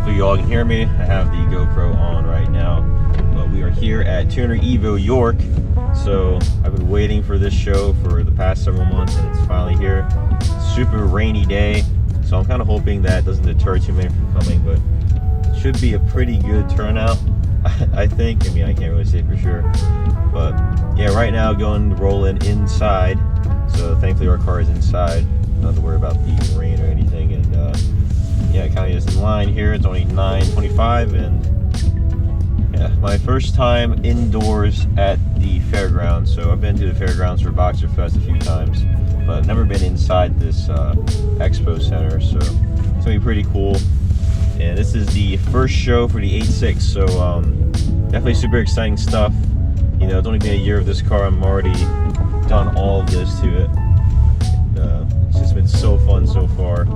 Hopefully you all can hear me. I have the GoPro on right now. But we are here at Tuner Evo York. So I've been waiting for this show for the past several months and it's finally here. Super rainy day. So I'm kind of hoping that doesn't deter too many from coming, but it should be a pretty good turnout, I think. I mean, I can't really say for sure. But yeah, right now going rolling inside. So thankfully our car is inside. Not to worry about the rain or anything. And yeah, kind of just in line here. It's only 9:25 and yeah, my first time indoors at the fairgrounds. So I've been to the fairgrounds for Boxer Fest a few times, but I've never been inside this expo center. So it's gonna be pretty cool. And this is the first show for the 8.6. So definitely super exciting stuff. You know, it's only been a year of this car. I'm already done all of this to it. It's just been so fun so far.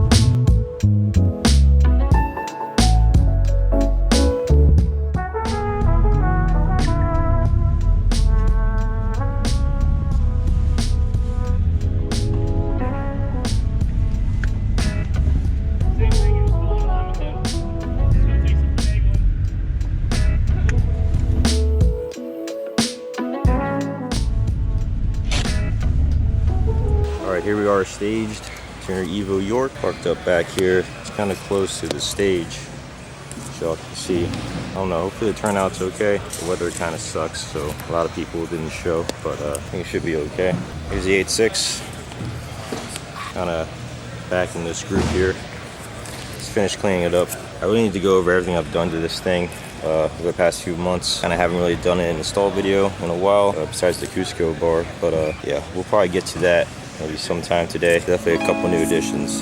Alright, here we are staged. Tuner Evo York, parked up back here. It's kind of close to the stage, so y'all can see. I don't know, hopefully the turnout's okay. The weather kind of sucks, so a lot of people didn't show, but I think it should be okay. Here's the 8.6. Kind of back in this group here. Just finished cleaning it up. I really need to go over everything I've done to this thing over the past few months. And I haven't really done an install video in a while, besides the Cusco bar. But yeah, we'll probably get to that maybe sometime today. Definitely a couple new additions.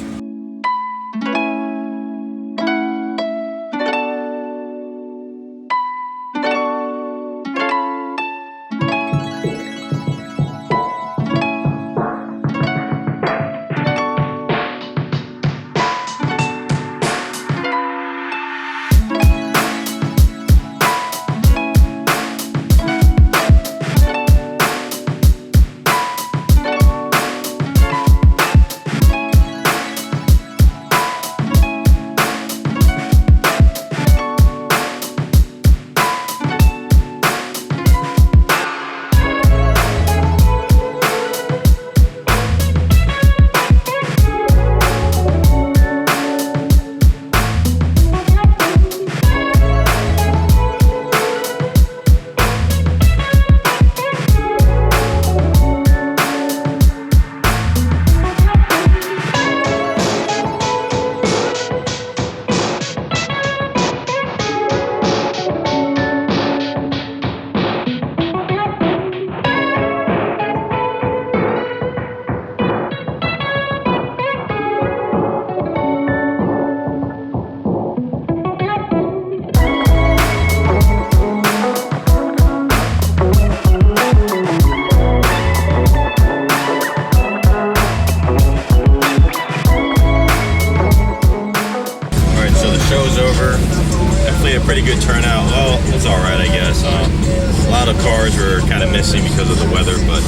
A pretty good turnout. Well, it's all right, I guess. A lot of cars were kind of missing because of the weather, but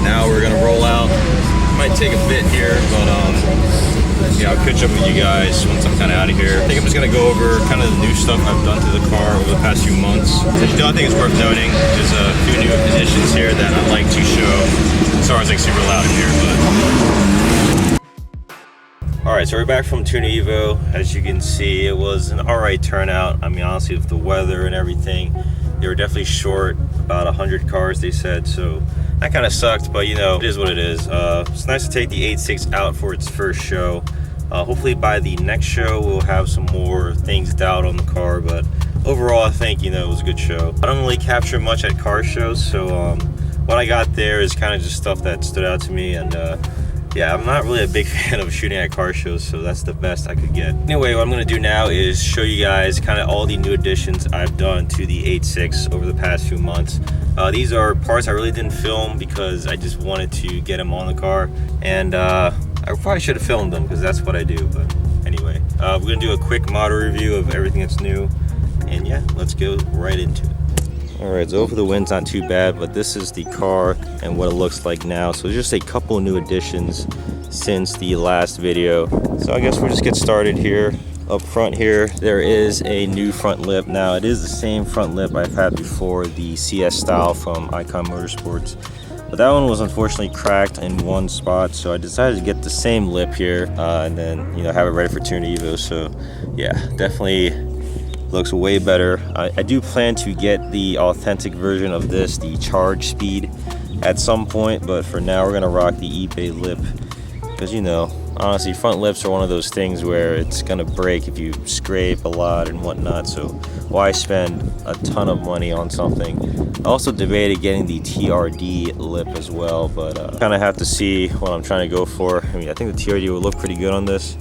now we're gonna roll out. Might take a bit here, but yeah, I'll catch up with you guys once I'm kind of out of here. I think I'm just gonna go over kind of the new stuff I've done to the car over the past few months. I think it's worth noting. There's a few new additions here that I'd like to show. Sorry, it's like super loud in here, but. Alright, so we're back from Tuner Evo. As you can see, it was an alright turnout. I mean, honestly, with the weather and everything, they were definitely short, about 100 cars, they said, so that kind of sucked, but you know, it is what it is. It's nice to take the 8.6 out for its first show. Hopefully by the next show, we'll have some more things dialed on the car, but overall, I think, you know, it was a good show. I don't really capture much at car shows, so what I got there is kind of just stuff that stood out to me, and yeah, I'm not really a big fan of shooting at car shows, so that's the best I could get. Anyway, what I'm gonna do now is show you guys kind of all the new additions I've done to the 8.6 over the past few months. These are parts I really didn't film because I just wanted to get them on the car, and I probably should have filmed them because that's what I do, but anyway. We're gonna do a quick model review of everything that's new, and yeah, let's go right into it. Alright, so over the wind's not too bad, but this is the car and what it looks like now. So just a couple new additions since the last video. So I guess we'll just get started here. up front here, there is a new front lip. Now it is the same front lip I've had before, the CS style from Icon Motorsports, but that one was unfortunately cracked in one spot, so I decided to get the same lip here and then, you know, have it ready for Tune Evo. So yeah, definitely looks way better. I do plan to get the authentic version of this, the charge speed, at some point, but for now we're gonna rock the eBay lip, because, you know, honestly, front lips are one of those things where it's gonna break if you scrape a lot and whatnot, so why spend a ton of money on something? I also debated getting the TRD lip as well, but kind of have to see what I'm trying to go for. I mean, I think the TRD will look pretty good on this,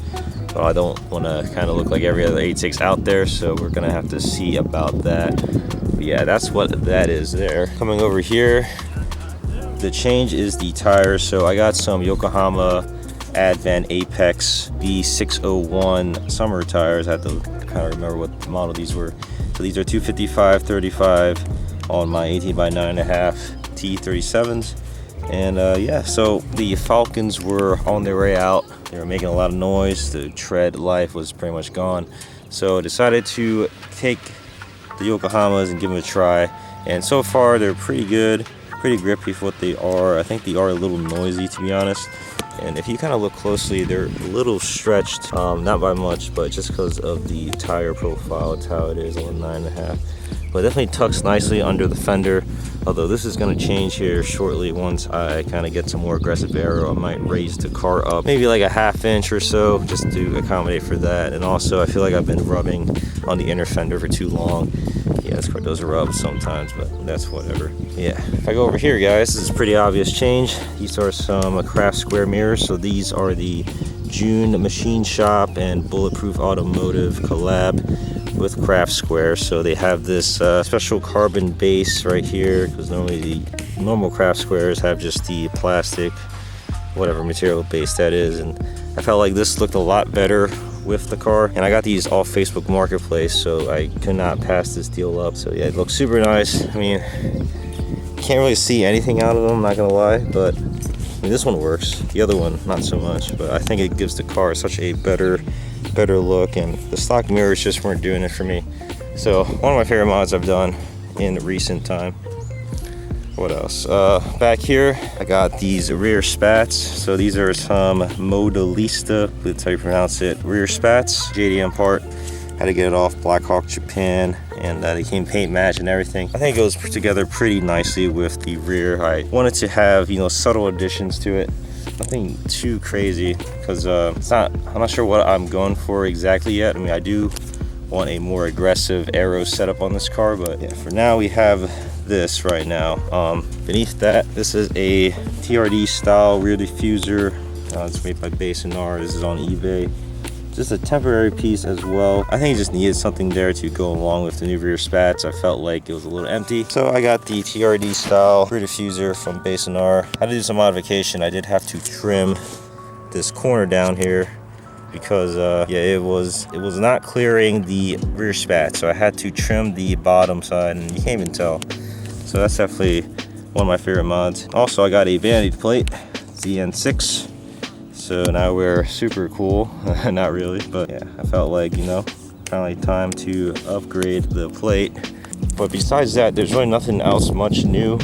but I don't want to kind of look like every other 86 out there, so we're gonna have to see about that. But yeah, that's what that is there. Coming over here, the change is the tires. So I got some Yokohama Advent Apex B601 summer tires. I had to kind of remember what model these were. So these are 255/35 on my 18 by 9.5 T37s. And yeah, so the Falcons were on their way out. They were making a lot of noise. The tread life was pretty much gone. So I decided to take the Yokohamas and give them a try. And so far they're pretty good, pretty grippy for what they are. I think they are a little noisy, to be honest. And if you kind of look closely, they're a little stretched, not by much, but just because of the tire profile. It's how it is on 9.5. But it definitely tucks nicely under the fender. Although this is going to change here shortly. Once I kind of get some more aggressive aero, I might raise the car up maybe like a ½ inch or so, just to accommodate for that. And also, I feel like I've been rubbing on the inner fender for too long. Yeah, this car does rub sometimes, but that's whatever. Yeah, if I go over here, guys, this is a pretty obvious change. These are some craft square mirrors. So these are the June Machine Shop and Bulletproof Automotive collab with Craft Square. So they have this special carbon base right here, because normally the normal Craft Squares have just the plastic, whatever material base that is, and I felt like this looked a lot better with the car. And I got these off Facebook Marketplace, so I could not pass this deal up. So yeah, it looks super nice. I mean, can't really see anything out of them, not gonna lie, but I mean, this one works. The other one, not so much, but I think it gives the car such a better look, and the stock mirrors just weren't doing it for me. So one of my favorite mods I've done in recent time. What else? Back here, I got these rear spats. So these are some Modelista, that's how you pronounce it, rear spats, JDM part. Had to get it off Blackhawk Japan, and they came paint match and everything. I think it goes together pretty nicely with the rear. I wanted to have, you know, subtle additions to it. Nothing too crazy, because I'm not sure what I'm going for exactly yet. I mean, I do want a more aggressive aero setup on this car, but yeah, for now we have this right now. Beneath that, this is a TRD style rear diffuser. It's made by Basenar. This is on eBay. Just a temporary piece as well. I think it just needed something there to go along with the new rear spats. I felt like it was a little empty. So I got the TRD style rear diffuser from Basenar. I had to do some modification. I did have to trim this corner down here because yeah, it was not clearing the rear spat. So I had to trim the bottom side, and you can't even tell. So that's definitely one of my favorite mods. Also, I got a vanity plate, ZN6. So now we're super cool. Not really, but yeah, I felt like, you know, finally time to upgrade the plate. But besides that, there's really nothing else much new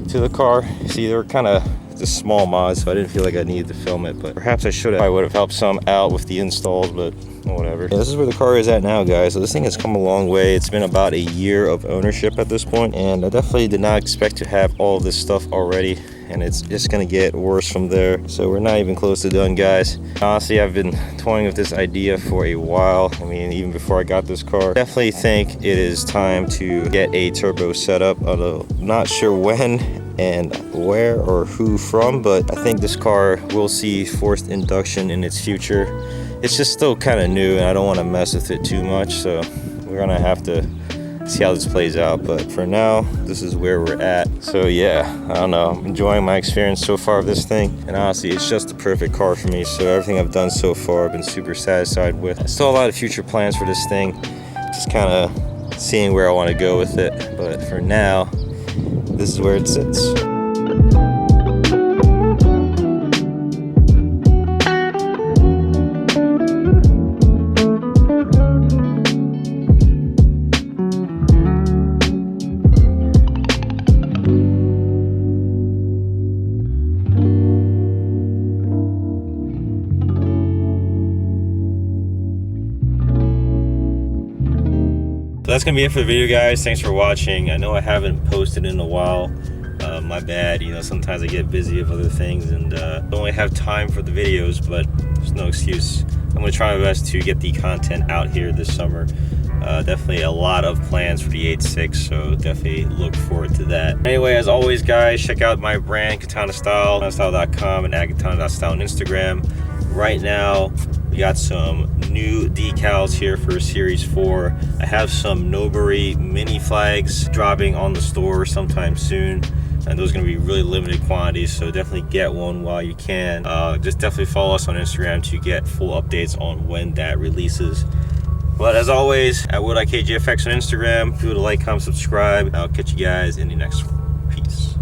to the car. See, they were kind of just small mods, so I didn't feel like I needed to film it, but perhaps I should have. I would have helped some out with the installs, but whatever. Yeah, this is where the car is at now, guys. So this thing has come a long way. It's been about a year of ownership at this point, and I definitely did not expect to have all this stuff already, and it's just gonna get worse from there. So we're not even close to done, guys. Honestly, I've been toying with this idea for a while. I mean, even before I got this car. Definitely think it is time to get a turbo setup, although not sure when and where or who from, but I think this car will see forced induction in its future. It's just still kind of new, and I don't want to mess with it too much, so we're gonna have to see how this plays out. But for now, this is where we're at. So yeah, I don't know, I'm enjoying my experience so far of this thing, and honestly, it's just the perfect car for me. So everything I've done so far, I've been super satisfied with. Still a lot of future plans for this thing, just kind of seeing where I want to go with it. But for now, this is where it sits. So that's gonna be it for the video, guys. Thanks for watching. I know I haven't posted in a while. My bad. You know, sometimes I get busy with other things and don't really have time for the videos, but there's no excuse. I'm gonna try my best to get the content out here this summer. Definitely a lot of plans for the 8.6, so definitely look forward to that. Anyway, as always, guys, check out my brand, Katana Style, katanastyle.com, and @katana.style on Instagram. Right now, we got some new decals here for Series 4. I have some Nobury mini flags dropping on the store sometime soon, and those are going to be really limited quantities, so definitely get one while you can. Just definitely follow us on Instagram to get full updates on when that releases. But as always, at WoodIKGFX on Instagram, feel free to like, comment, subscribe. I'll catch you guys in the next one. Peace.